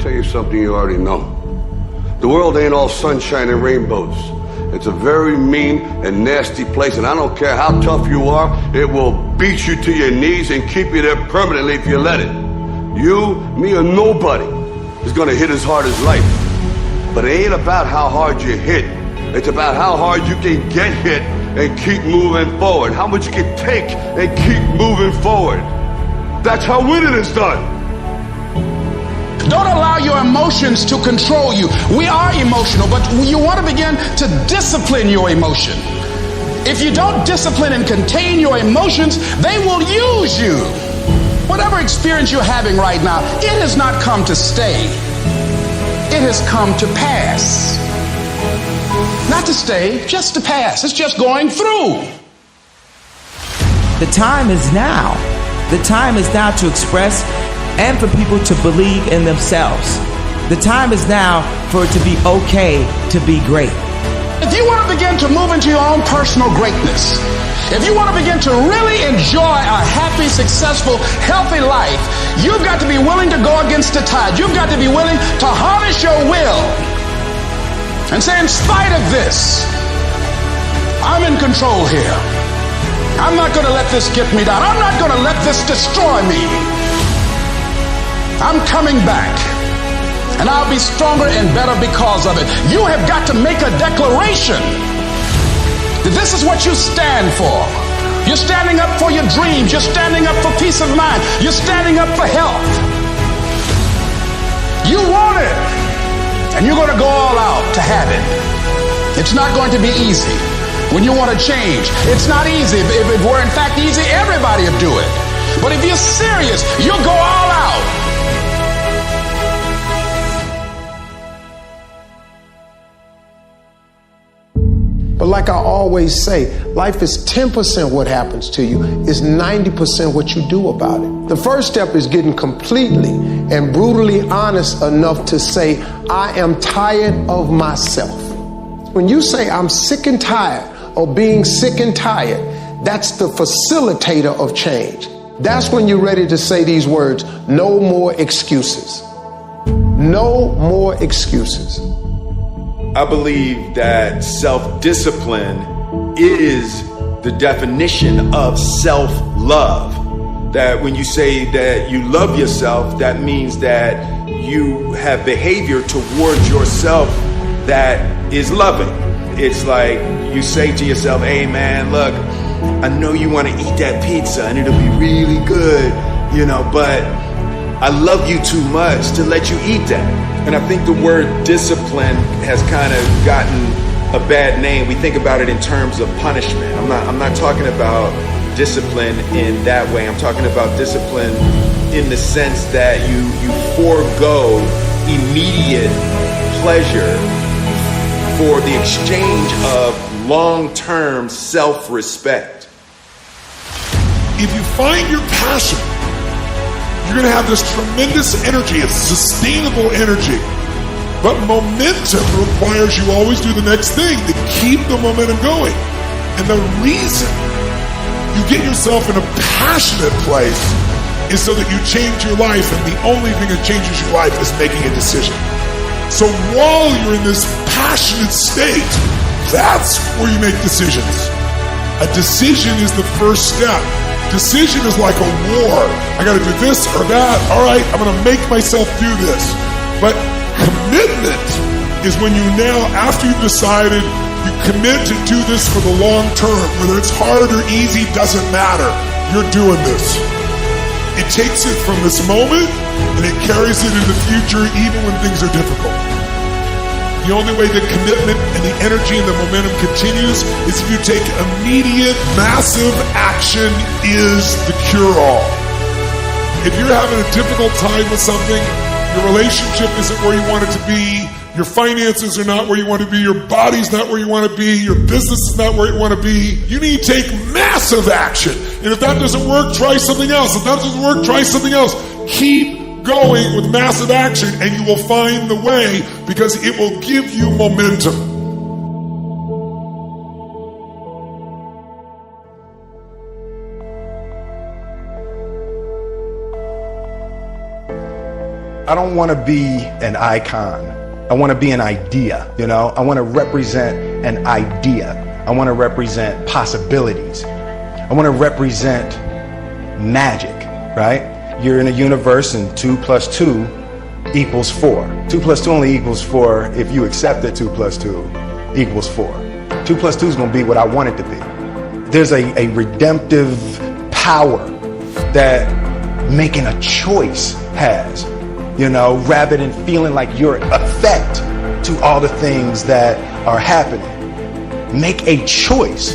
tell you something you already know. The world ain't all sunshine and rainbows. It's a very mean and nasty place, and I don't care how tough you are, it will beat you to your knees and keep you there permanently if you let it. You, me, or nobody is gonna hit as hard as life. But it ain't about how hard you hit. It's about how hard you can get hit and keep moving forward. How much you can take and keep moving forward. That's how winning is done. Don't allow your emotions to control you. We are emotional, but you want to begin to discipline your emotion. If you don't discipline and contain your emotions, they will use you. Whatever experience you're having right now, it has not come to stay. It has come to pass. Not to stay, just to pass. It's just going through. The time is now. The time is now to express and for people to believe in themselves. The time is now for it to be okay to be great. If you want to begin to move into your own personal greatness, if you want to begin to really enjoy a happy, successful, healthy life, you've got to be willing to go against the tide. You've got to be willing to harness your will and say, in spite of this, I'm in control here. I'm not going to let this get me down. I'm not going to let this destroy me. I'm coming back, and I'll be stronger and better because of it. You have got to make a declaration that this is what you stand for. You're standing up for your dreams. You're standing up for peace of mind. You're standing up for health. You want it, and you're going to go all out to have it. It's not going to be easy. When you want to change, it's not easy. If it were in fact easy, everybody would do it. But if you're serious, you'll go all out. But like I always say, life is 10% what happens to you, is 90% what you do about it. The first step is getting completely and brutally honest enough to say, I am tired of myself. When you say I'm sick and tired of being sick and tired, that's the facilitator of change. That's when you're ready to say these words, no more excuses. No more excuses. I believe that self-discipline is the definition of self-love. That when you say that you love yourself, that means that you have behavior towards yourself that is loving. It's like you say to yourself, hey man, look, I know you want to eat that pizza and it'll be really good, but I love you too much to let you eat that. And I think the word discipline has kind of gotten a bad name. We think about it in terms of punishment. I'm not talking about discipline in that way. I'm talking about discipline in the sense that you forego immediate pleasure for the exchange of long-term self-respect. If you find your passion, you're going to have this tremendous energy. It's sustainable energy. But momentum requires you always do the next thing to keep the momentum going. And the reason you get yourself in a passionate place is so that you change your life. And the only thing that changes your life is making a decision. So while you're in this passionate state, that's where you make decisions. A decision is the first step. Decision is like a war. I got to do this or that. All right, I'm going to make myself do this. But commitment is when you now, after you've decided, you commit to do this for the long term. Whether it's hard or easy, doesn't matter. You're doing this. It takes it from this moment and it carries it into the future even when things are difficult. The only way the commitment and the energy and the momentum continues is if you take immediate, massive action is the cure-all. If you're having a difficult time with something, your relationship isn't where you want it to be, your finances are not where you want to be, your body's not where you want to be, your business is not where you want to be, you need to take massive action. And if that doesn't work, try something else. If that doesn't work, try something else. Keep going with massive action and you will find the way because it will give you momentum. I don't want to be an icon. I want to be an idea, you know? I want to represent an idea. I want to represent possibilities. I want to represent magic, right? You're in a universe and 2 + 2 = 4. 2 + 2 only equals 4 if you accept that 2 + 2 = 4. 2 + 2 is going to be what I want it to be. There's a redemptive power that making a choice has, you know, rather than feeling like you're a threat to all the things that are happening. Make a choice,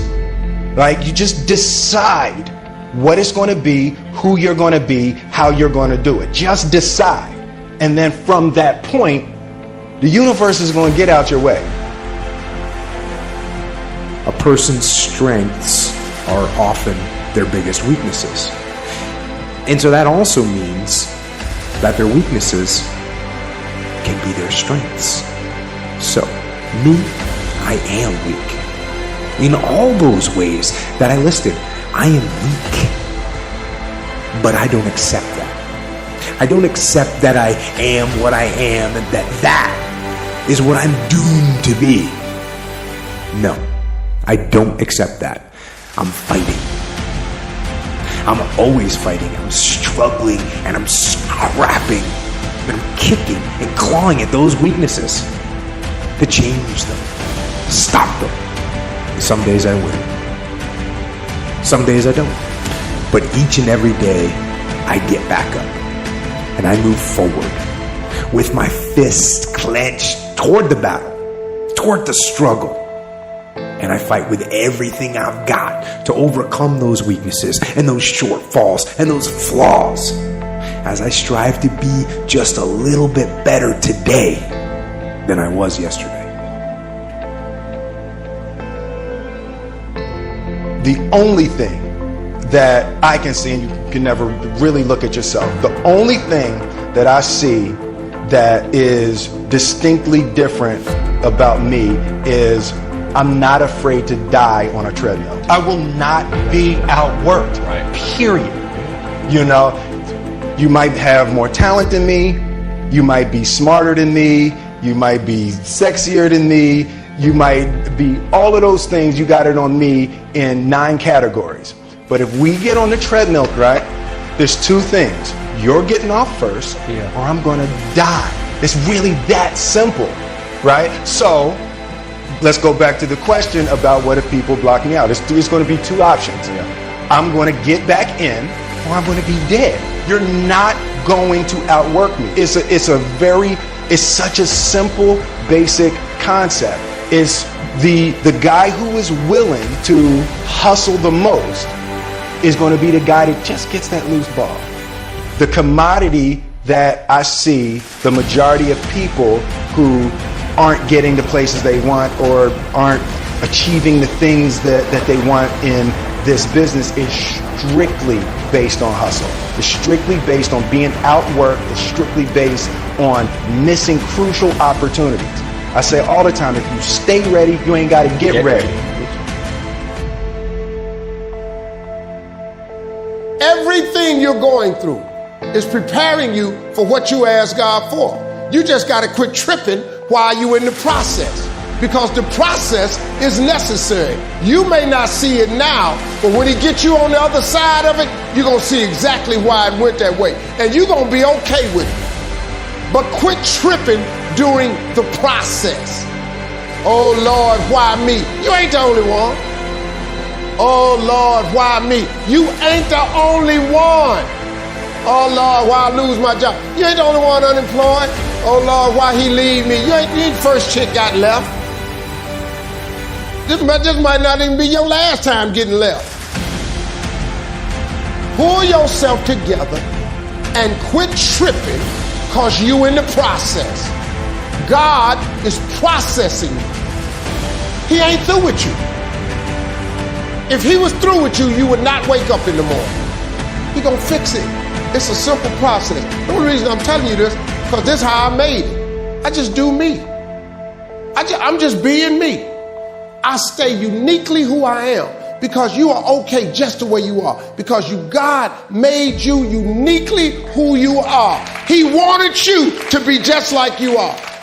right? You just decide what it's going to be, who you're going to be, how you're going to do it. Just decide. And then from that point, the universe is going to get out your way. A person's strengths are often their biggest weaknesses. And so that also means that their weaknesses can be their strengths. So, me, I am weak. In all those ways that I listed, I am weak. But I don't accept that. I don't accept that I am what I am and that is what I'm doomed to be. No, I don't accept that. I'm fighting. I'm always fighting. I'm struggling and I'm scrapping. And I'm kicking and clawing at those weaknesses to change them, stop them. Some days I win. Some days I don't. But each and every day, I get back up and I move forward with my fist clenched toward the battle, toward the struggle. And I fight with everything I've got to overcome those weaknesses and those shortfalls and those flaws as I strive to be just a little bit better today than I was yesterday. The only thing that I can see, and you can never really look at yourself, the only thing that I see that is distinctly different about me is I'm not afraid to die on a treadmill. I will not be outworked, period. You know, you might have more talent than me, you might be smarter than me, you might be sexier than me, you might be all of those things. You got it on me in 9 categories. But if we get on the treadmill, right, there's 2 things. You're getting off first, or I'm going to die. It's really that simple, right? So let's go back to the question about what if people block me out. It's going to be 2 options. I'm going to get back in, or I'm going to be dead. You're not going to outwork me. It's such a simple, basic concept. It's the guy who is willing to hustle the most is going to be the guy that just gets that loose ball. The commodity that I see the majority of people who aren't getting the places they want or aren't achieving the things that they want in this business is strictly based on hustle. It's strictly based on being outworked. It's strictly based on missing crucial opportunities. I say all the time, if you stay ready, you ain't got to get ready. Everything you're going through is preparing you for what you asked God for. You just got to quit tripping while you're in the process, because the process is necessary. You may not see it now, but when he gets you on the other side of it, you're going to see exactly why it went that way. And you're going to be okay with it. But quit tripping during the process. Oh Lord, why me? You ain't the only one. Oh Lord, why me? You ain't the only one. Oh Lord, why I lose my job? You ain't the only one unemployed. Oh Lord, why he leave me? You ain't the first chick got left. This might not even be your last time getting left. Pull yourself together and quit tripping, because you in the process. God is processing you. He ain't through with you. If he was through with you, you would not wake up in the morning. He gonna fix it. It's a simple process. The only reason I'm telling you this, because this is how I made it. I just do me. I'm just being me. I stay uniquely who I am, because you are okay just the way you are, because God made you uniquely who you are. He wanted you to be just like you are.